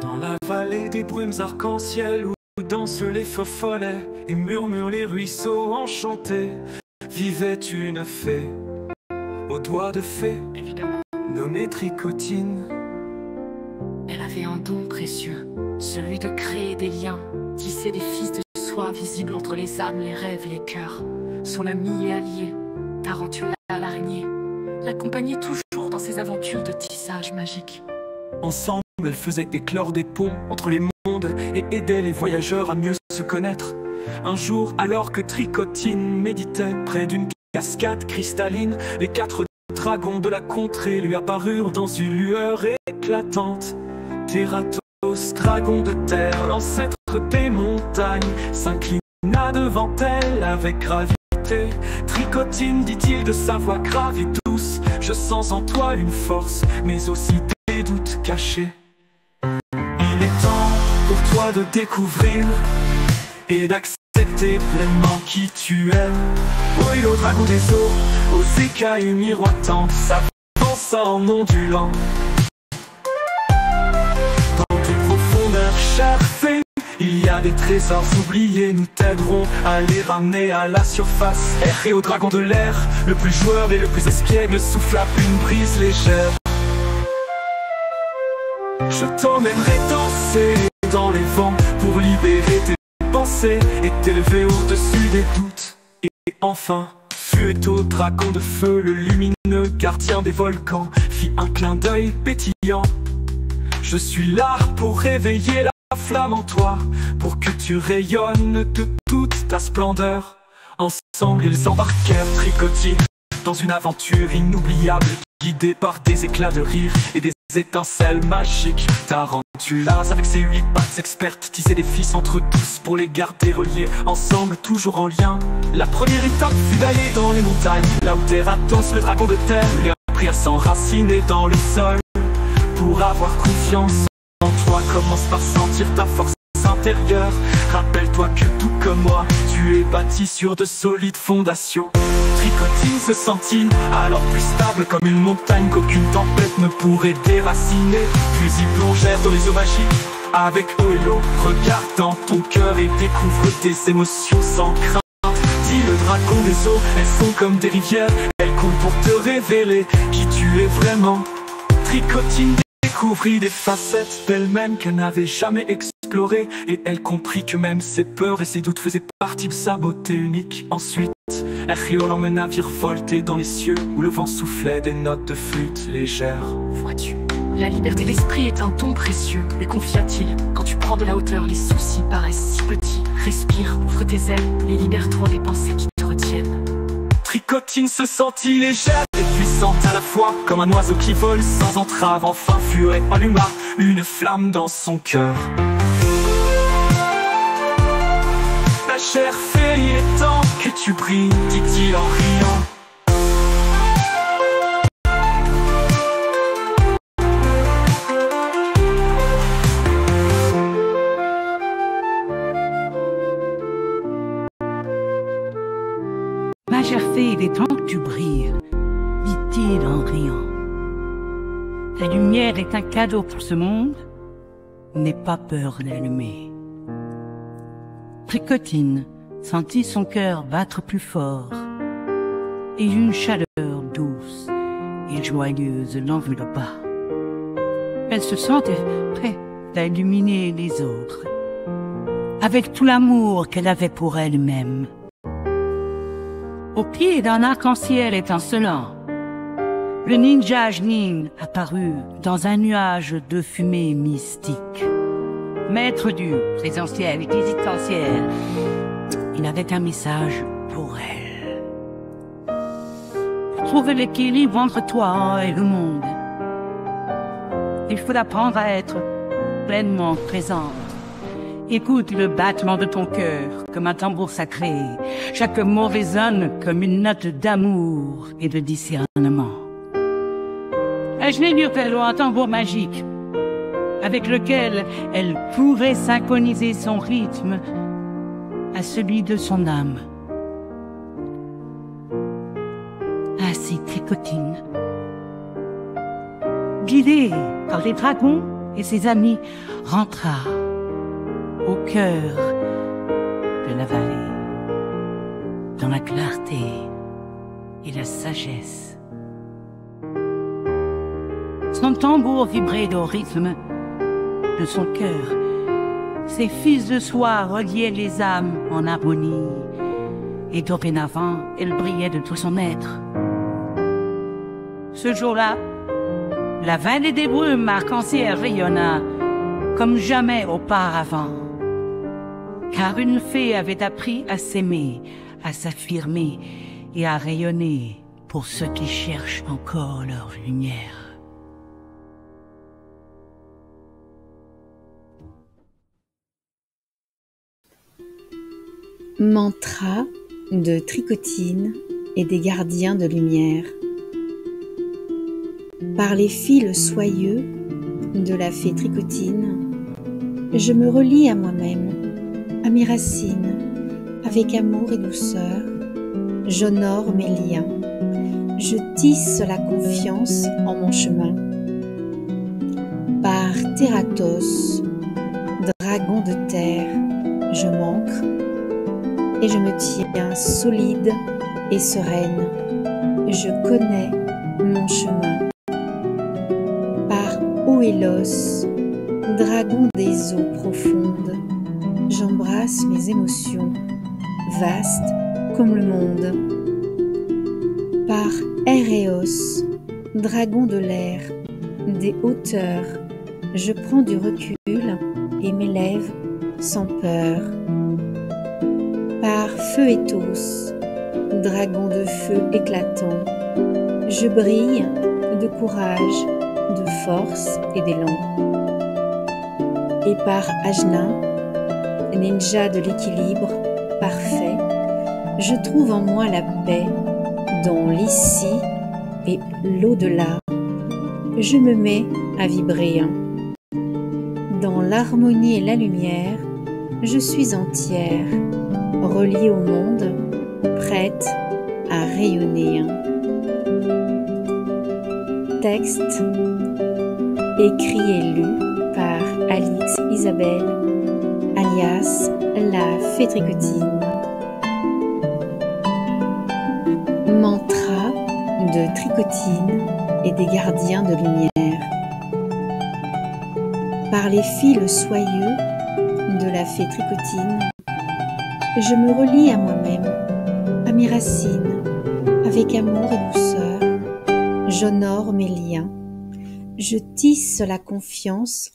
Dans la vallée des brumes arc-en-ciel où dansent les feux follets et murmurent les ruisseaux enchantés, vivait une fée, aux doigts de fée, Évidemment, nommée Tricotine. elle avait un don précieux, celui de créer des liens, tisser des fils de soie visibles entre les âmes, les rêves et les cœurs. Son ami et allié, Tarentula l'araignée, l'accompagnait toujours dans ses aventures de tissage magique. Ensemble, elles faisaient éclore des ponts entre les mondes et aidaient les voyageurs à mieux se connaître. Un jour, alors que Tricotine méditait près d'une cascade cristalline, les 4 dragons de la contrée lui apparurent dans une lueur éclatante. Theratos, dragon de terre, l'ancêtre des montagnes, s'inclina devant elle avec gravité. Tricotine, dit-il de sa voix grave et douce, je sens en toi une force, mais aussi des doutes cachés. Il est temps pour toi de découvrir et d'accepter pleinement qui tu es. Oui, au dragon des eaux, aux écailles miroitantes, s'avança en ondulant. Dans tes profondeurs, chère fée, il y a des trésors oubliés, nous t'aiderons à les ramener à la surface. Et au dragon de l'air, le plus joueur et le plus espiègle, souffla une brise légère. Je t'emmènerai danser dans les vents pour libérer tes pensées et t'élever au-dessus des doutes. Et enfin, fut au dragon de feu, le lumineux gardien des volcans, fit un clin d'œil pétillant. Je suis là pour réveiller la flamme en toi, pour que tu rayonnes de toute ta splendeur. Ensemble ils embarquèrent Tricotine dans une aventure inoubliable, guidée par des éclats de rire et des étincelles magiques. Tarentulas avec ses 8 pattes expertes tissaient des fils entre tous pour les garder reliés ensemble, toujours en lien. La première étape fut d'aller dans les montagnes, là où Theratos, le dragon de terre, lui apprit à s'enraciner dans le sol. Pour avoir confiance en toi, commence par sentir ta force intérieure. Rappelle-toi que tout comme moi, tu es bâti sur de solides fondations. Tricotine se sentit alors plus stable comme une montagne qu'aucune tempête ne pourrait déraciner. Puis ils plongèrent dans les eaux magiques avec Olo. Regarde dans ton cœur et découvre tes émotions sans crainte. Dis le dragon des eaux, elles sont comme des rivières, elles coulent pour te révéler qui tu es vraiment. Tricotine découvrit des facettes d'elle-même qu'elle n'avait jamais explorées, et elle comprit que même ses peurs et ses doutes faisaient partie de sa beauté unique. Ensuite, Erio l'emmena virevolter dans les cieux où le vent soufflait des notes de flûte légères. Vois-tu, la liberté d'esprit est un don précieux, lui confia-t-il. Quand tu prends de la hauteur, les soucis paraissent si petits. Respire, ouvre tes ailes et libère-toi des pensées qui te retiennent. Tricotine se sentit légère et puissante à la fois, comme un oiseau qui vole sans entrave. Enfin Furet alluma une flamme dans son cœur. Ma chère fée, il est temps que tu brilles, dit-il en riant. Ma chère fée, il est temps que tu brilles, dit-il en riant. Ta lumière est un cadeau pour ce monde, n'aie pas peur d'allumer. Tricotine sentit son cœur battre plus fort, et une chaleur douce et joyeuse l'enveloppa. Elle se sentait prête à illuminer les autres, avec tout l'amour qu'elle avait pour elle-même. Au pied d'un arc-en-ciel étincelant, le ninja Jnin apparut dans un nuage de fumée mystique. Maître du présentiel et existentiel, il avait un message pour elle. Pour trouver l'équilibre entre toi et le monde, il faut apprendre à être pleinement présente. Écoute le battement de ton cœur comme un tambour sacré. Chaque mot résonne comme une note d'amour et de discernement. Jnin fait un tambour magique avec lequel elle pourrait synchroniser son rythme à celui de son âme. Ainsi Tricotine, guidée par les dragons et ses amis rentra au cœur de la vallée, dans la clarté et la sagesse. Son tambour vibrait au rythme de son cœur. Ses fils de soie reliaient les âmes en harmonie, et dorénavant, elle brillait de tout son être. Ce jour-là, la vallée des brumes arc-en-ciel rayonna comme jamais auparavant, car une fée avait appris à s'aimer, à s'affirmer et à rayonner pour ceux qui cherchent encore leur lumière. Mantra de Tricotine et des gardiens de lumière. Par les fils soyeux de la fée Tricotine, je me relie à moi-même, à mes racines, avec amour et douceur. J'honore mes liens, je tisse la confiance en mon chemin. Par Theratos, dragon de terre, je m'ancre et je me tiens solide et sereine. Je connais mon chemin. Par Oélos, dragon des eaux profondes, j'embrasse mes émotions, vastes comme le monde. Par Héréos, dragon de l'air, des hauteurs, je prends du recul et m'élève sans peur. Par Phoétos, dragon de feu éclatant, je brille de courage, de force et d'élan. Et par Ajna, ninja de l'équilibre parfait, je trouve en moi la paix dans l'ici et l'au-delà. Je me mets à vibrer. Dans l'harmonie et la lumière, je suis entière, reliée au monde, prête à rayonner. Texte écrit et lu par Alix Isabelle, alias la fée Tricotine. Mantra de Tricotine et des gardiens de lumière. Par les fils soyeux de la fée Tricotine, je me relie à moi-même, à mes racines, avec amour et douceur. J'honore mes liens, je tisse la confiance